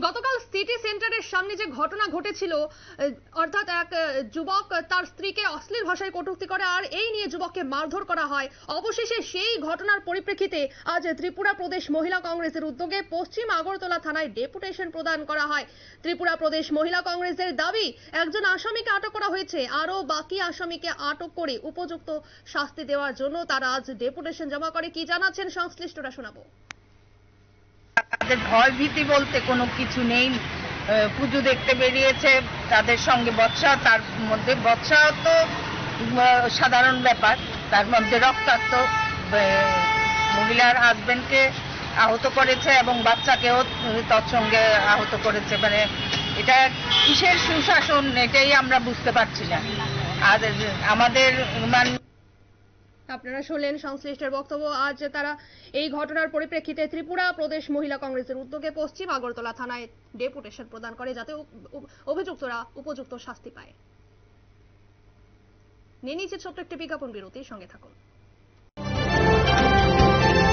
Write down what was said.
গতকাল সিটি সেন্টারের সামনে যে ঘটনা ঘটেছিল, অর্থাৎ এক যুবক তার স্ত্রীকে অশ্লীল ভাষায় কটূক্তি করে আর এই নিয়ে যুবককে মারধর করা হয়। অবশেষে সেই ঘটনার পরিপ্রেক্ষিতে আজ ত্রিপুরা প্রদেশ মহিলা কংগ্রেসের উদ্যোগে পশ্চিম আগরতলা থানায় ডেপুটেশন প্রদান করা হয়। ত্রিপুরা প্রদেশ মহিলা কংগ্রেসের দাবি, একজন আসামিকে আটক করা হয়েছে, আরও বাকি আসামিকে আটক করে উপযুক্ত শাস্তি দেওয়ার জন্য তারা আজ ডেপুটেশন জমা করে। কি জানাচ্ছেন সংশ্লিষ্টরা শোনাবো। তাদের ভয় ভীতি বলতে কোনো কিছু নেই। পুজো দেখতে বেরিয়েছে, তাদের সঙ্গে বৎসা, তার মধ্যে বৎসা তো সাধারণ ব্যাপার, তার মধ্যে রক্তাক্ত মহিলার হাজবেন্ডকে আহত করেছে এবং বাচ্চাকেও তৎসঙ্গে আহত করেছে। মানে এটা কিসের সুশাসন, এটাই আমরা বুঝতে পারছি না। আর আমাদের আপনারা শুনলেন সংশ্লিষ্টের বক্তব্য। আজ তারা এই ঘটনার পরিপ্রেক্ষিতে ত্রিপুরা প্রদেশ মহিলা কংগ্রেসের উদ্যোগে পশ্চিম আগরতলা থানায় ডেপুটেশন প্রদান করে যাতে অভিযুক্তরা উপযুক্ত শাস্তি পায়। নিয়ে নিচ্ছে ছোট্ট একটি বিজ্ঞাপন বিরতির সঙ্গে থাকুন।